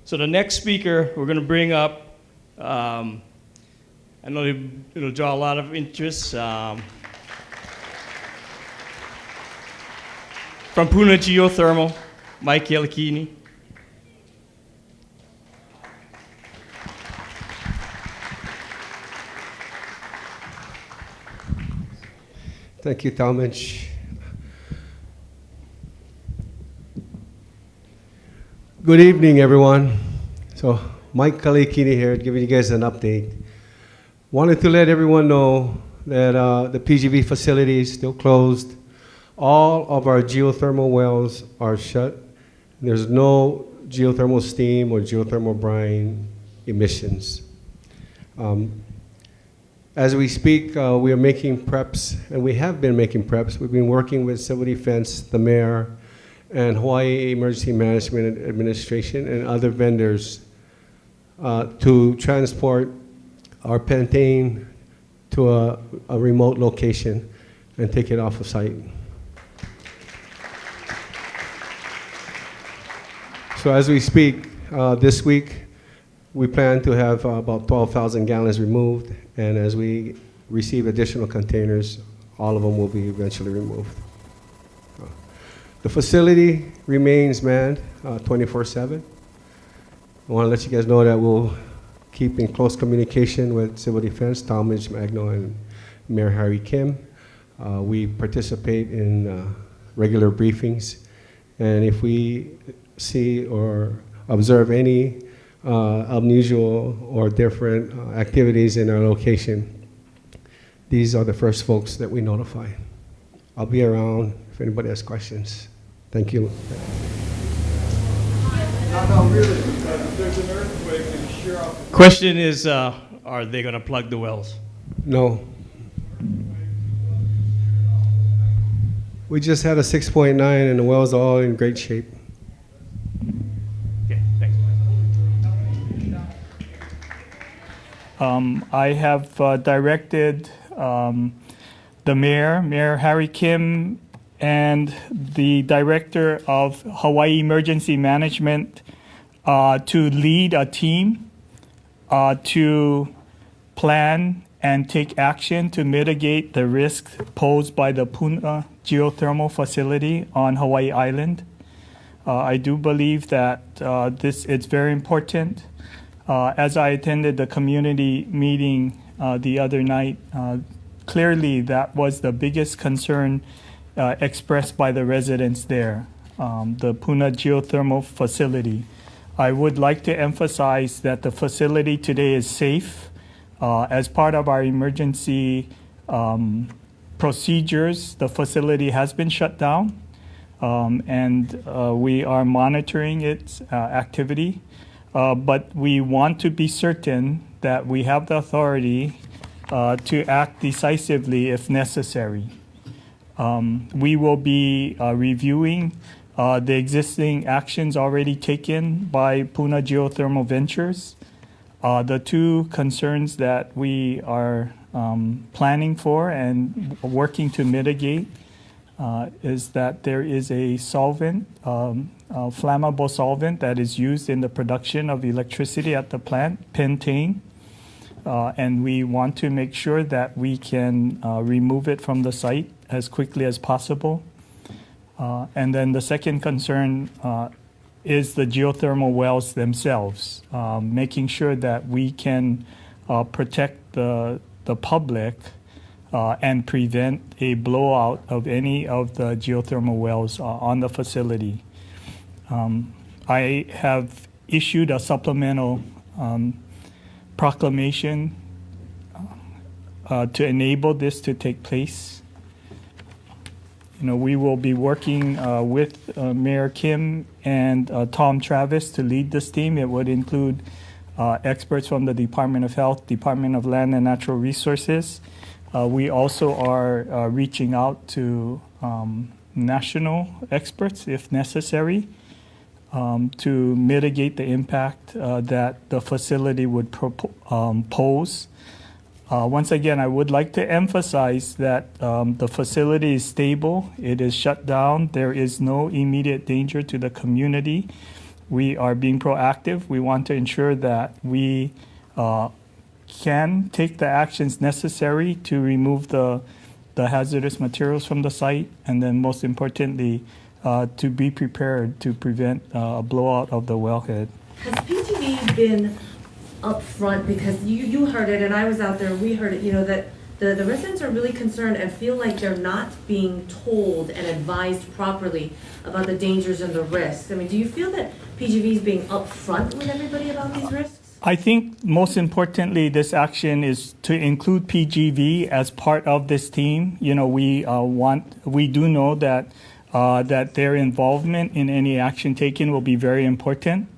So the next speaker we're going to bring up, I know it'll draw a lot of interest. From Puna Geothermal, Mike Yelakini. Thank you, Talmadge. Good evening, everyone. So, Mike Kalekini here, giving you guys an update. Wanted to let everyone know that the PGV facility is still closed. All of our geothermal wells are shut. There's no geothermal steam or geothermal brine emissions. As we speak, we are making preps, and we have been making preps. We've been working with Civil Defense, the mayor, and Hawaii Emergency Management Administration and other vendors to transport our pentane to a remote location and take it off of site. So as we speak, this week, we plan to have about 12,000 gallons removed, and as we receive additional containers, all of them will be eventually removed. The facility remains manned 24/7. I want to let you guys know that we'll keep in close communication with Civil Defense, Talmadge Magno, and Mayor Harry Kim. We participate in regular briefings, and if we see or observe any unusual or different activities in our location, these are the first folks that we notify. I'll be around if anybody has questions. Thank you. No, really, if there's an earthquake and sure. Question is, are they going to plug the wells? No. We just had a 6.9 and the wells are all in great shape. Okay, thanks. I have directed the Mayor Harry Kim, and the Director of Hawaii Emergency Management to lead a team to plan and take action to mitigate the risk posed by the Puna geothermal facility on Hawaii Island. I do believe that it's very important. As I attended the community meeting the other night, clearly that was the biggest concern expressed by the residents there, the Puna geothermal facility. I would like to emphasize that the facility today is safe. As part of our emergency procedures, the facility has been shut down, and we are monitoring its activity. But we want to be certain that we have the authority to act decisively if necessary. We will be reviewing the existing actions already taken by Puna Geothermal Ventures. The two concerns that we are planning for and working to mitigate is that there is a solvent, flammable solvent that is used in the production of electricity at the plant, pentane. And we want to make sure that we can remove it from the site as quickly as possible. And then the second concern is the geothermal wells themselves, making sure that we can protect the public and prevent a blowout of any of the geothermal wells on the facility. I have issued a supplemental proclamation to enable this to take place. We will be working with Mayor Kim and Tom Travis to lead this team. It would include experts from the Department of Health, Department of Land and Natural Resources. We also are reaching out to national experts, if necessary, to mitigate the impact that the facility would pose. Once again, I would like to emphasize that the facility is stable. It is shut down. There is no immediate danger to the community. we are being proactive. We want to ensure that we can take the actions necessary to remove the hazardous materials from the site, and then most importantly, to be prepared to prevent a blowout of the wellhead. Has PGV been upfront, because you heard it and I was out there, we heard it, that the residents are really concerned and feel like they're not being told and advised properly about the dangers and the risks. I mean, do you feel that PGV is being upfront with everybody about these risks? I think most importantly, this action is to include PGV as part of this team. We do know that that their involvement in any action taken will be very important.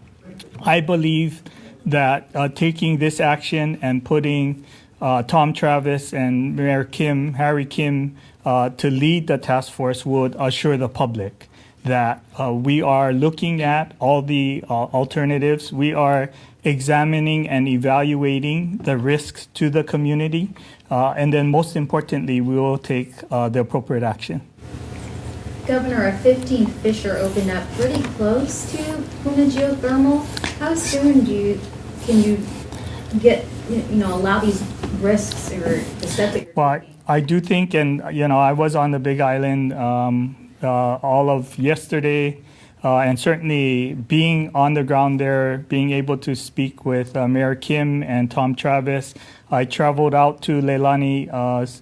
I believe that taking this action and putting Tom Travis and Mayor Harry Kim, to lead the task force would assure the public that we are looking at all the alternatives. We are examining and evaluating the risks to the community. And then most importantly, we will take the appropriate action. Governor, a 15th fissure opened up pretty close to Puna Geothermal. How soon can you get, allow these risks or the steps that you're taking? I do think, and I was on the Big Island all of yesterday, and certainly being on the ground there, being able to speak with Mayor Kim and Tom Travis. I traveled out to Leilani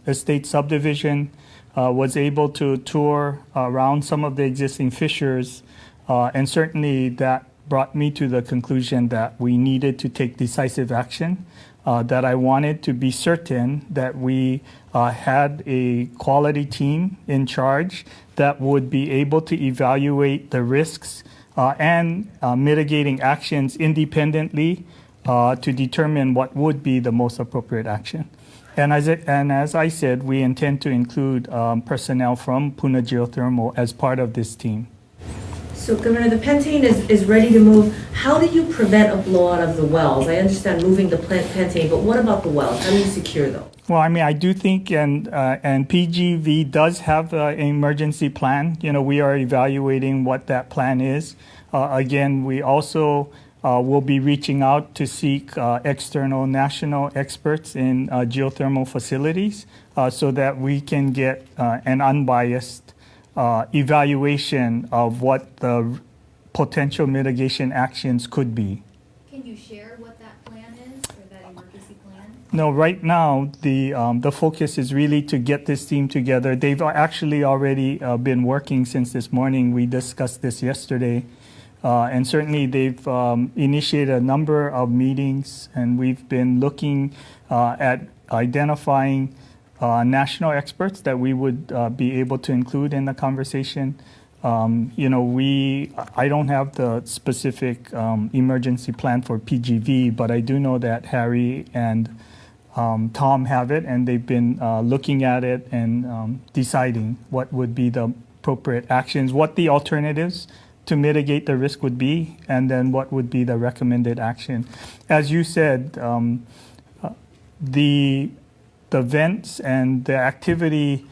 Estate Subdivision, was able to tour around some of the existing fissures, and certainly that brought me to the conclusion that we needed to take decisive action, that I wanted to be certain that we had a quality team in charge that would be able to evaluate the risks and mitigating actions independently to determine what would be the most appropriate action. And as I said, we intend to include personnel from Puna Geothermal as part of this team. So, Governor, the pentane is ready to move. How do you prevent a blowout of the wells? I understand moving the pentane, but what about the wells? How do you secure those? Well, I do think, and PGV does have an emergency plan. We are evaluating what that plan is. Again, we also will be reaching out to seek external national experts in geothermal facilities so that we can get an unbiased evaluation of what the potential mitigation actions could be. Can you share what that plan is, or that emergency plan? No, right now the focus is really to get this team together. They've actually already been working since this morning. We discussed this yesterday. And certainly they've initiated a number of meetings, and we've been looking at identifying national experts that we would be able to include in the conversation. I don't have the specific emergency plan for PGV, but I do know that Harry and Tom have it, and they've been looking at it and deciding what would be the appropriate actions, what the alternatives to mitigate the risk would be, and then what would be the recommended action. As you said, the vents and the activity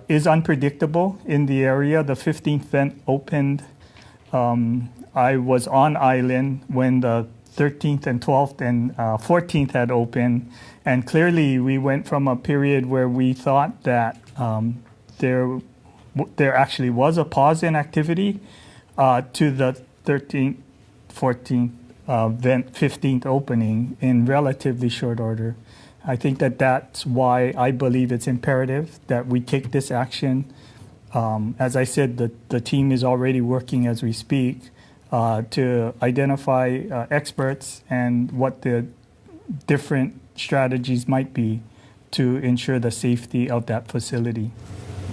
is unpredictable in the area. The 15th vent opened. I was on island when the 13th and 12th and 14th had opened, and clearly we went from a period where we thought that there actually was a pause in activity to the 13th, 14th, vent 15th opening in relatively short order. I think that's why I believe it's imperative that we take this action. As I said, the team is already working as we speak to identify experts and what the different strategies might be to ensure the safety of that facility.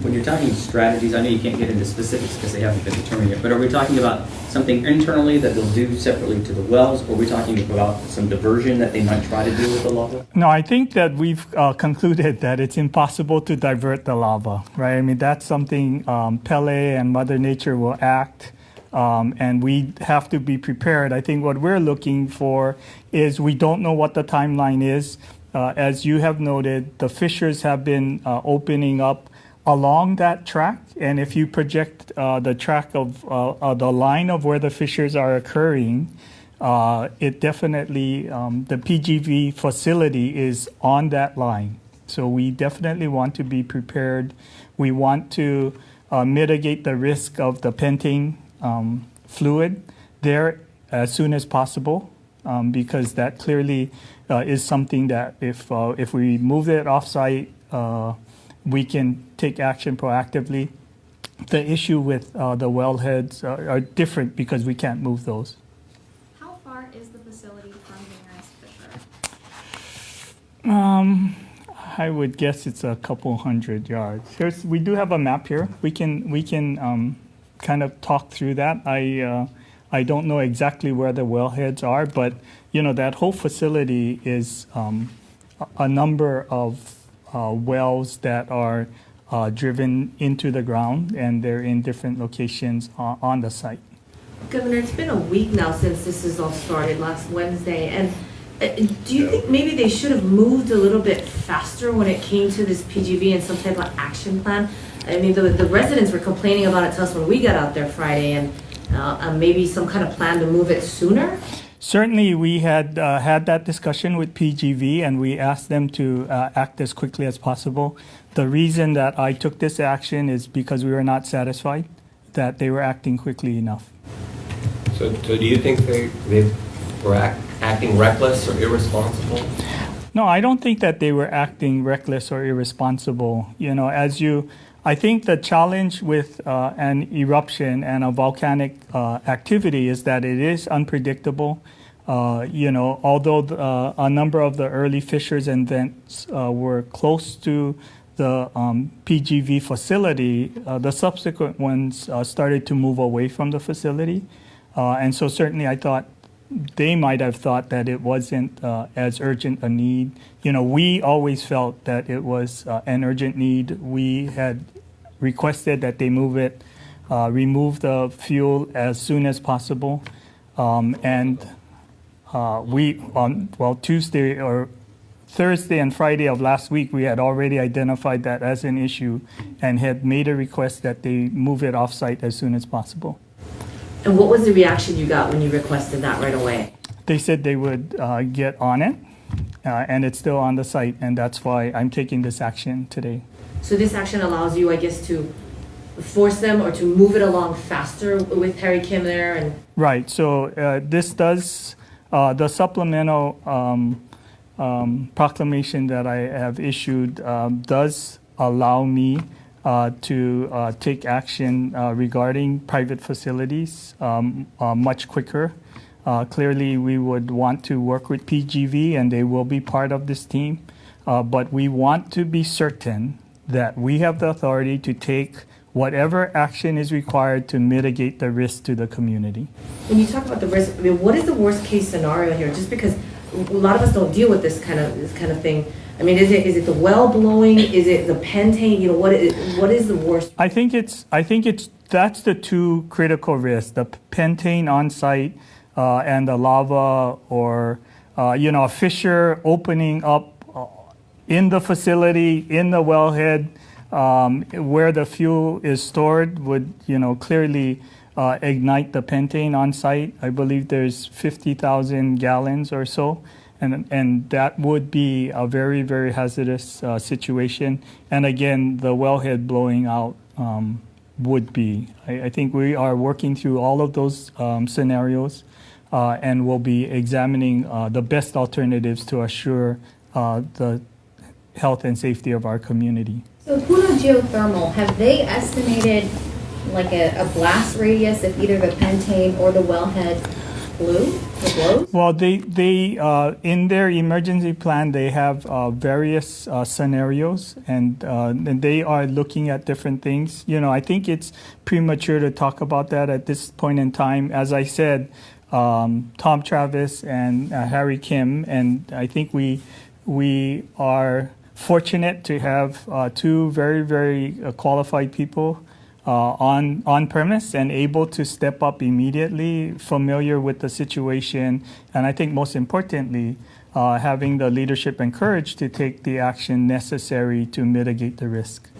When you're talking strategies, I know you can't get into specifics because they haven't been determined yet, but are we talking about something internally that they'll do separately to the wells, or are we talking about some diversion that they might try to do with the lava? No, I think that we've concluded that it's impossible to divert the lava, right? That's something Pele and Mother Nature will act, and we have to be prepared. I think what we're looking for is we don't know what the timeline is. As you have noted, the fissures have been opening up along that track, and if you project the track of the line of where the fissures are occurring, it definitely, the PGV facility is on that line. So we definitely want to be prepared. We want to mitigate the risk of the pentane fluid there as soon as possible, because that clearly is something that if we move it off-site, we can take action proactively. The issue with the wellheads are different because we can't move those. How far is the facility from the nearest fissure? I would guess it's a couple hundred yards. We do have a map here. We can kind of talk through that. I don't know exactly where the wellheads are, but that whole facility is a number of wells that are driven into the ground, and they're in different locations on the site. Governor, it's been a week now since this has all started, last Wednesday, and do you think maybe they should have moved a little bit faster when it came to this PGV and some type of action plan? I mean, the residents were complaining about it to us when we got out there Friday, and maybe some kind of plan to move it sooner? Certainly, we had had that discussion with PGV, and we asked them to act as quickly as possible. The reason that I took this action is because we were not satisfied that they were acting quickly enough. So do you think they were acting reckless or irresponsible? No, I don't think that they were acting reckless or irresponsible. I think the challenge with an eruption and a volcanic activity is that it is unpredictable. Although a number of the early fissures and vents were close to the PGV facility, the subsequent ones started to move away from the facility. And so certainly I thought they might have thought that it wasn't as urgent a need. We always felt that it was an urgent need. We had requested that they remove the fuel as soon as possible. Tuesday or Thursday and Friday of last week, we had already identified that as an issue and had made a request that they move it off-site as soon as possible. And what was the reaction you got when you requested that right away? They said they would get on it, and it's still on the site, and that's why I'm taking this action today. So this action allows you, I guess, to force them or to move it along faster with Harry Kim there? And Right. So this does, the supplemental proclamation that I have issued does allow me to take action regarding private facilities much quicker. Clearly, we would want to work with PGV, and they will be part of this team. But we want to be certain that we have the authority to take whatever action is required to mitigate the risk to the community. when you talk about the risk, I mean, what is the worst case scenario here? Just because a lot of us don't deal with this kind of thing. I mean, is it the well blowing? Is it the pentane? What is the worst? I think it's that's the two critical risks: the pentane on site and the lava, or a fissure opening up in the facility, in the wellhead, where the fuel is stored would clearly ignite the pentane on site. I believe there's 50,000 gallons or so. And that would be a very, very hazardous situation. And again, the wellhead blowing out would be. I think we are working through all of those scenarios and we'll be examining the best alternatives to assure the health and safety of our community. So Puna Geothermal, have they estimated like a blast radius if either the pentane or the wellhead blows? Well, they in their emergency plan, they have various scenarios, and they are looking at different things. I think it's premature to talk about that at this point in time. As I said, Tom Travis and Harry Kim, and I think we are fortunate to have two very, very qualified people on premise and able to step up immediately, familiar with the situation, and I think most importantly, having the leadership and courage to take the action necessary to mitigate the risk.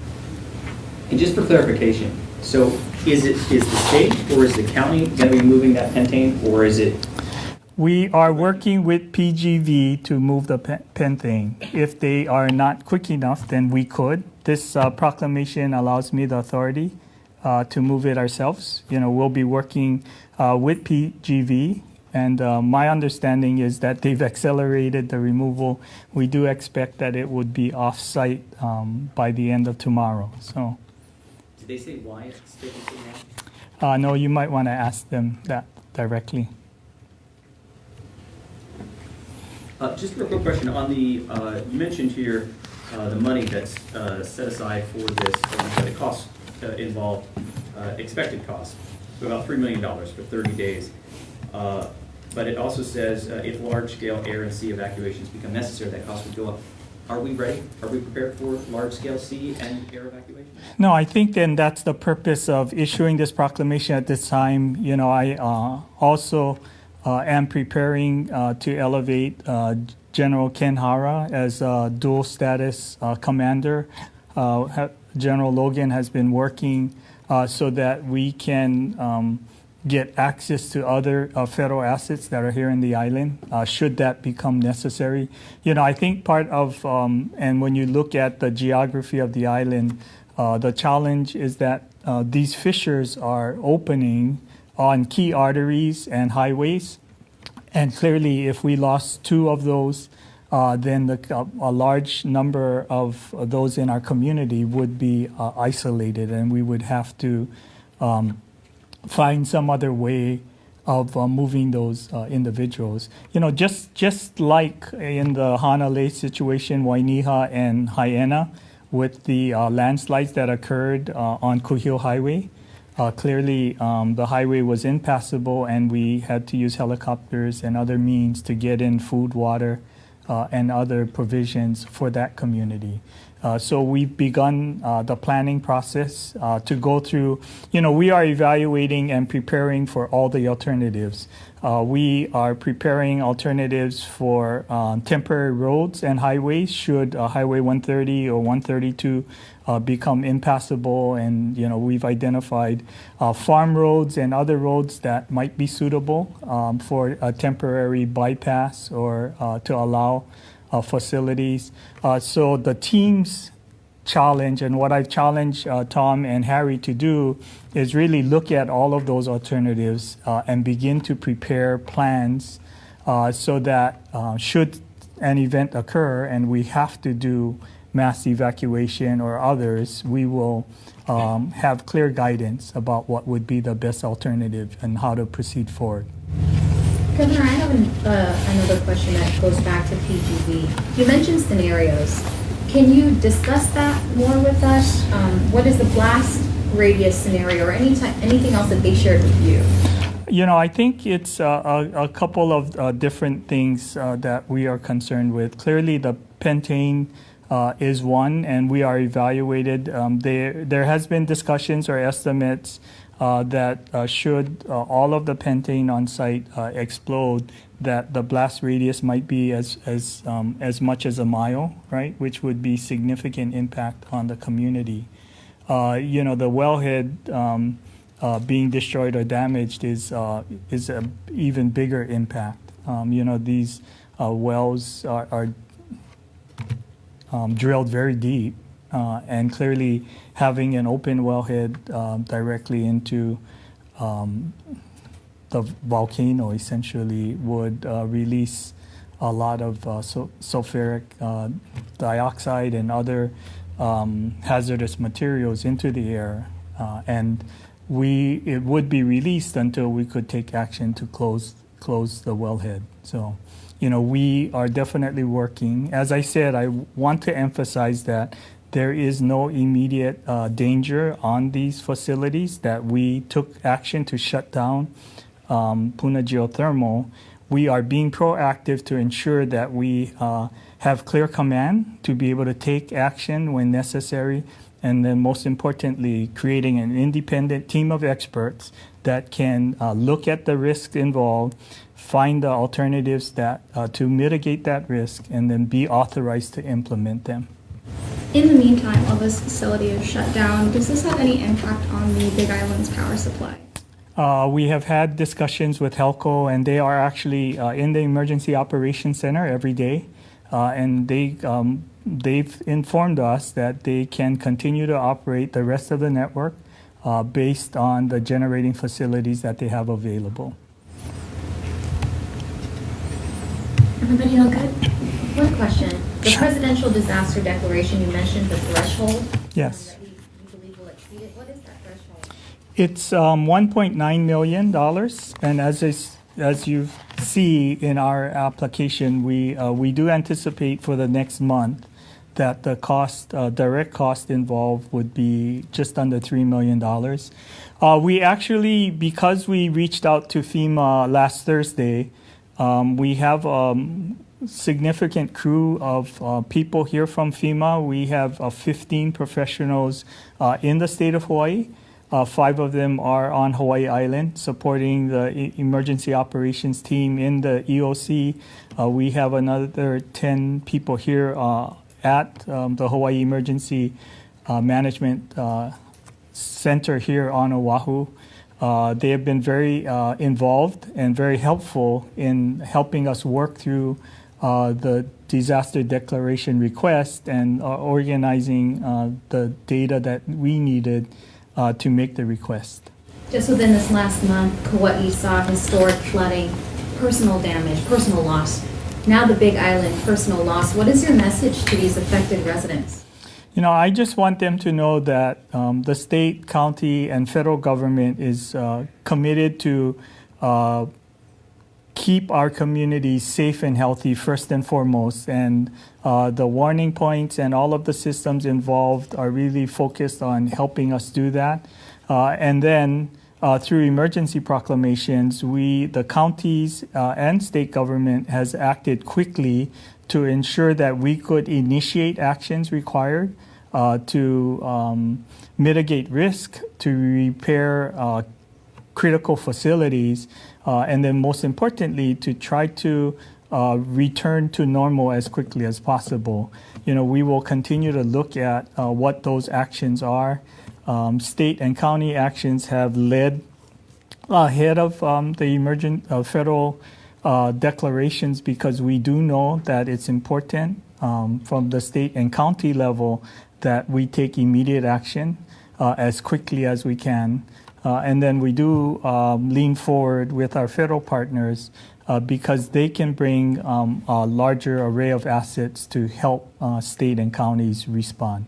And just for clarification, so is the state or is the county going to be moving that pentane, or is it? We are working with PGV to move the pentane. If they are not quick enough, then we could. This proclamation allows me the authority to move it ourselves. We'll be working with PGV, and my understanding is that they've accelerated the removal. We do expect that it would be off-site by the end of tomorrow. So, Did they say why it's taking so long? no, you might want to ask them that directly. Just a real quick question on the, you mentioned here the money that's set aside for this, the costs involved, expected costs, so about $3 million for 30 days. But it also says if large-scale air and sea evacuations become necessary, that cost would go up. Are we ready? Are we prepared for large-scale sea and air evacuations? No, I think then that's the purpose of issuing this proclamation at this time. I also am preparing to elevate General Ken Hara as a dual status commander. General Logan has been working so that we can get access to other federal assets that are here in the island, should that become necessary. I think part of, and when you look at the geography of the island, the challenge is that these fissures are opening on key arteries and highways. And clearly, if we lost two of those, then a large number of those in our community would be isolated, and we would have to find some other way of moving those individuals. Just like in the Hanalei situation, Wainiha and Haiena, with the landslides that occurred on Kuhio Highway. Clearly, the highway was impassable, and we had to use helicopters and other means to get in food, water, and other provisions for that community. So we've begun the planning process to go through, we are evaluating and preparing for all the alternatives. We are preparing alternatives for temporary roads and highways should Highway 130 or 132 become impassable. And, we've identified farm roads and other roads that might be suitable for a temporary bypass or to allow facilities. So the team's challenge, and what I've challenged Tom and Harry to do, is really look at all of those alternatives and begin to prepare plans so that should an event occur and we have to do mass evacuation or others, we will have clear guidance about what would be the best alternative and how to proceed forward. Governor, I have another question that goes back to PGV. You mentioned scenarios. Can you discuss that more with us? What is the blast radius scenario, or anything else that they shared with you? I think it's a couple of different things that we are concerned with. Clearly, the pentane is one, and we are evaluated. There has been discussions or estimates that should all of the pentane on site explode, that the blast radius might be as much as a mile, right? Which would be significant impact on the community. The wellhead being destroyed or damaged is an even bigger impact. These wells are drilled very deep, and clearly having an open wellhead directly into the volcano essentially would release a lot of sulfuric dioxide and other hazardous materials into the air, and it would be released until we could take action to close the wellhead. So, we are definitely working. As I said, I want to emphasize that there is no immediate danger on these facilities, that we took action to shut down Puna Geothermal. We are being proactive to ensure that we have clear command to be able to take action when necessary, and then most importantly, creating an independent team of experts that can look at the risks involved, find the alternatives that to mitigate that risk, and then be authorized to implement them. In the meantime, while this facility is shut down, does this have any impact on the Big Island's power supply? We have had discussions with HELCO, and they are actually in the Emergency Operations Center every day. And they've informed us that they can continue to operate the rest of the network based on the generating facilities that they have available. Everybody all good? One question. The presidential disaster declaration, you mentioned the threshold. Yes. That you believe will exceed it. What is that threshold? It's $1.9 million, and as you see in our application, we do anticipate for the next month that the cost, direct cost involved would be just under $3 million. We actually, because we reached out to FEMA last Thursday, we have significant crew of people here from FEMA. We have 15 professionals in the state of Hawaii. 5 of them are on Hawaii Island supporting the emergency operations team in the EOC. We have another 10 people here at the Hawaii Emergency Management Center here on Oahu. They have been very involved and very helpful in helping us work through the disaster declaration request and organizing the data that we needed to make the request. Just within this last month, Kauai saw historic flooding, personal damage, personal loss. Now the Big Island, personal loss. What is your message to these affected residents? You know, I just want them to know that the state, county, and federal government is committed to keep our communities safe and healthy first and foremost. And the warning points and all of the systems involved are really focused on helping us do that. And then through emergency proclamations, the counties and state government has acted quickly to ensure that we could initiate actions required to mitigate risk, to repair critical facilities, and then most importantly, to try to return to normal as quickly as possible. You know, we will continue to look at what those actions are. State and county actions have led ahead of the federal declarations because we do know that it's important from the state and county level that we take immediate action as quickly as we can. And then we do lean forward with our federal partners because they can bring a larger array of assets to help state and counties respond.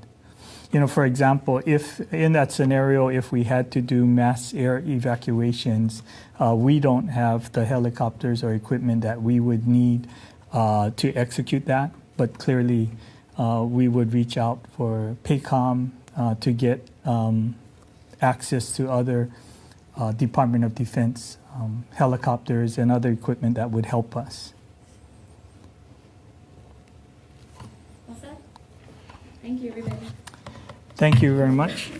You know, for example, if in that scenario, if we had to do mass air evacuations, we don't have the helicopters or equipment that we would need to execute that. But clearly, we would reach out for PACOM to get access to other Department of Defense helicopters and other equipment that would help us. Well said. Thank you, everybody. Thank you very much.